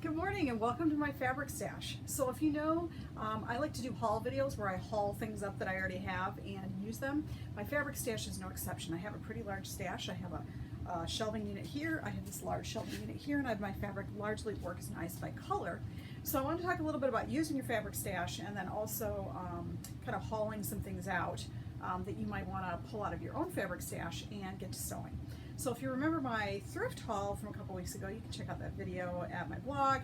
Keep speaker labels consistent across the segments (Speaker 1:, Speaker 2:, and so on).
Speaker 1: Good morning and welcome to my fabric stash. So if you know, I like to do haul videos where I haul things up that I already have and use them. My fabric stash is no exception. I have a pretty large stash. I have a shelving unit here, I have this large shelving unit here, and I have my fabric largely organized by color. So I want to talk a little bit about using your fabric stash and then also kind of hauling some things out that you might want to pull out of your own fabric stash and get to sewing. So if you remember my thrift haul from a couple weeks ago, you can check out that video at my blog.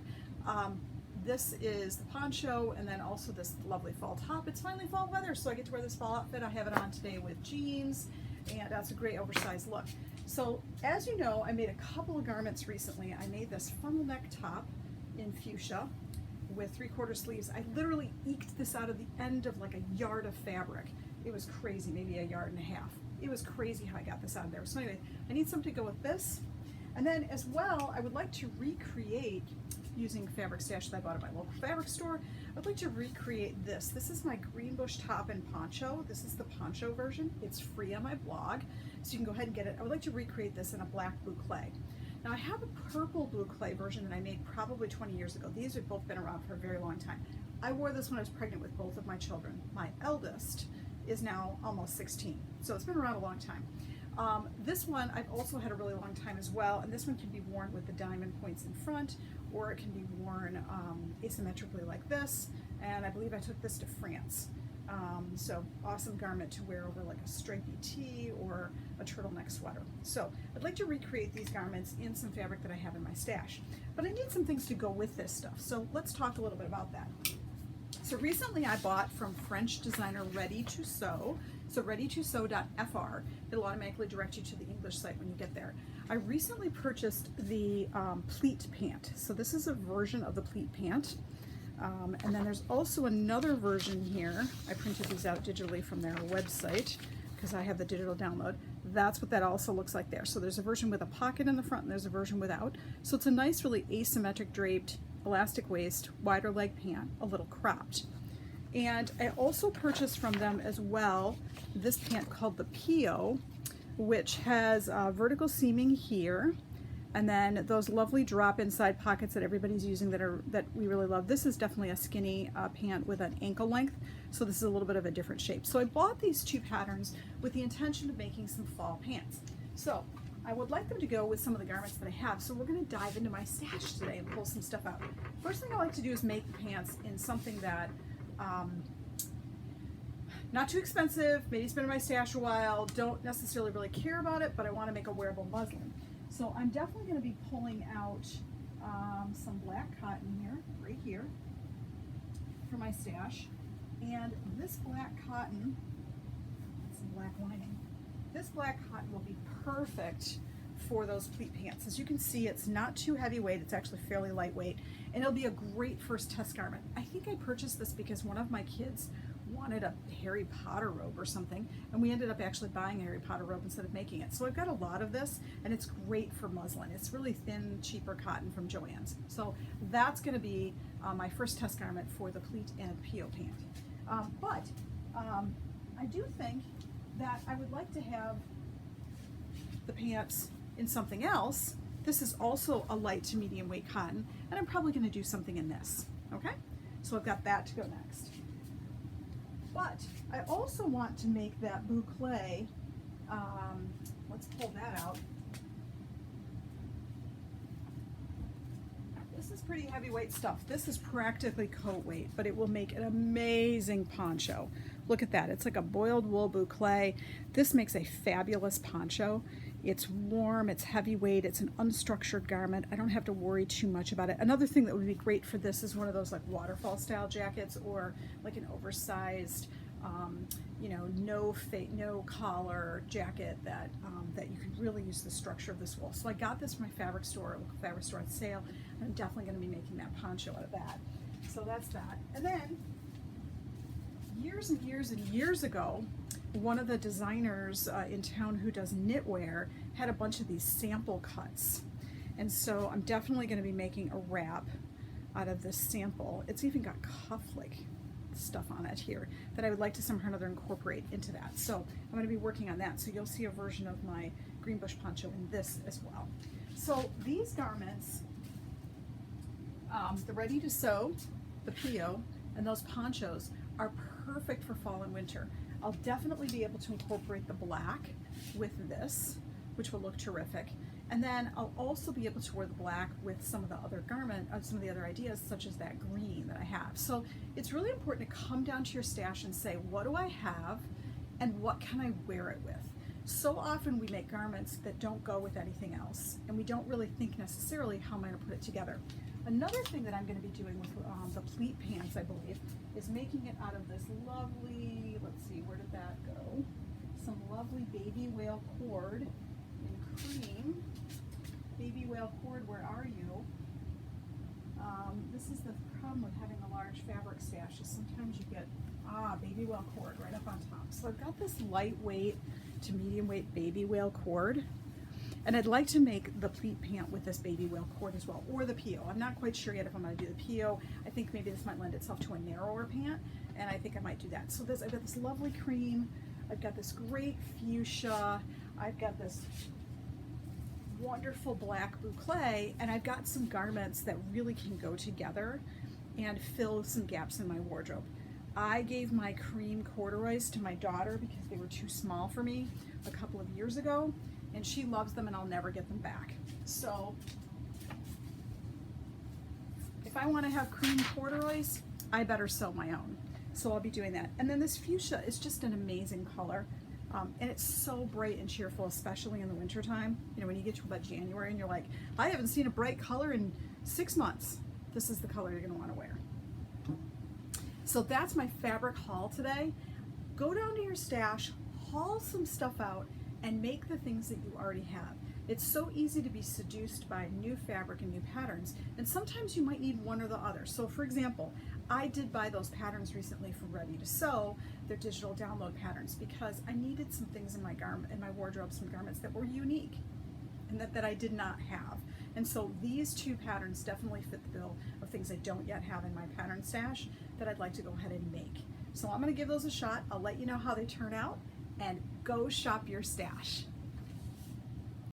Speaker 1: This is the poncho and then also this lovely fall top. It's finally fall weather, so I get to wear this fall outfit. I have it on today with jeans, and that's a great oversized look. So as you know, I made a couple of garments recently. I made this funnel neck top in fuchsia with 3/4 sleeves. I literally eked this out of the end of like a yard of fabric. It was crazy, maybe a yard and a half. It was crazy how I got this out of there. So anyway, I need something to go with this. And then as well, I would like to recreate, using fabric stash that I bought at my local fabric store, I'd like to recreate this. This is my green bush top and poncho. This is the poncho version. It's free on my blog, so you can go ahead and get it. I would like to recreate this in a black blue clay. Now I have a purple blue clay version that I made probably 20 years ago. These have both been around for a very long time. I wore this when I was pregnant with both of my children. My eldest is now almost 16, so it's been around a long time. This one I've also had a really long time as well, and this one can be worn with the diamond points in front, or it can be worn asymmetrically like this, and I believe I took this to France. So awesome garment to wear over like a stripy tee or a turtleneck sweater. So I'd like to recreate these garments in some fabric that I have in my stash, but I need some things to go with this stuff, so let's talk a little bit about that. So recently I bought from French designer Ready to Sew, so readytosew.fr. It'll automatically direct you to the English site when you get there. I recently purchased the pleat pant. So this is a version of the pleat pant. And then there's also another version here. I printed these out digitally from their website because I have the digital download. That's what that also looks like there. So there's a version with a pocket in the front and there's a version without. So it's a nice, really asymmetric draped elastic waist, wider leg pant, a little cropped. And I also purchased from them as well this pant called the Pio, which has vertical seaming here, and then those lovely drop inside pockets that everybody's using that we really love. This is definitely a skinny pant with an ankle length, so this is a little bit of a different shape. So I bought these two patterns with the intention of making some fall pants. So I would like them to go with some of the garments that I have, so we're going to dive into my stash today and pull some stuff out. First thing I like to do is make the pants in something that not too expensive, maybe it's been in my stash a while, don't necessarily really care about it, but I want to make a wearable muslin. So I'm definitely going to be pulling out some black cotton here, right here, for my stash. And this black cotton, some black lining, this black cotton will be perfect for those pleat pants. As you can see, it's not too heavyweight, it's actually fairly lightweight, and it'll be a great first test garment. I think I purchased this because one of my kids wanted a Harry Potter robe or something, and we ended up actually buying a Harry Potter robe instead of making it. So I've got a lot of this, and it's great for muslin. It's really thin, cheaper cotton from Joann's. So that's going to be my first test garment for the pleat and Pio pant. But I do think that I would like to have the pants in something else. This is also a light to medium weight cotton, and I'm probably going to do something in this. Okay, so I've got that to go next. But I also want to make that boucle. Let's pull that out. This is pretty heavyweight stuff. This is practically coat weight, but it will make an amazing poncho. Look at that, it's like a boiled wool boucle. This makes a fabulous poncho. It's warm, it's heavyweight, it's an unstructured garment. I don't have to worry too much about it. Another thing that would be great for this is one of those like waterfall style jackets, or like an oversized, you know, no collar jacket that that you could really use the structure of this wool. So I got this from my fabric store, local fabric store on sale, and I'm definitely going to be making that poncho out of that. So that's that. And then years and years and years ago, one of the designers in town who does knitwear had a bunch of these sample cuts, and so I'm definitely going to be making a wrap out of this sample. It's even got cuff-like stuff on it here that I would like to somehow or another incorporate into that. So I'm going to be working on that, so you'll see a version of my green bush poncho in this as well. So these garments The ready to sew, the PO, and those ponchos are perfect for fall and winter. I'll definitely be able to incorporate the black with this, which will look terrific. And then I'll also be able to wear the black with some of the other some of the other ideas, such as that green that I have. So it's really important to come down to your stash and say, what do I have and what can I wear it with? So often we make garments that don't go with anything else, and we don't really think necessarily how am I going to put it together. Another thing that I'm going to be doing with the pleat pants, I believe, is making it out of this lovely, let's see, where did that go? Some lovely baby whale cord in cream. Baby whale cord, where are you? This is the problem with having a large fabric stash, is sometimes you get, baby whale cord right up on top. So I've got this lightweight to medium weight baby whale cord. And I'd like to make the pleat pant with this baby whale cord as well, or the PO. I'm not quite sure yet if I'm going to do the PO. I think maybe this might lend itself to a narrower pant, and I think I might do that. So I've got this lovely cream, I've got this great fuchsia, I've got this wonderful black boucle, and I've got some garments that really can go together and fill some gaps in my wardrobe. I gave my cream corduroys to my daughter because they were too small for me a couple of years ago, and she loves them and I'll never get them back. So if I want to have cream corduroys, I better sew my own. So I'll be doing that. And then this fuchsia is just an amazing color. And it's so bright and cheerful, especially in the wintertime. You know, when you get to about January and you're like, I haven't seen a bright color in 6 months. This is the color you're gonna wanna wear. So that's my fabric haul today. Go down to your stash, haul some stuff out, and make the things that you already have. It's so easy to be seduced by new fabric and new patterns, and sometimes you might need one or the other. So for example, I did buy those patterns recently from Ready to Sew, their digital download patterns, because I needed some things in my wardrobe, some garments that were unique and that I did not have. And so these two patterns definitely fit the bill of things I don't yet have in my pattern stash that I'd like to go ahead and make. So I'm gonna give those a shot. I'll let you know how they turn out, and go shop your stash.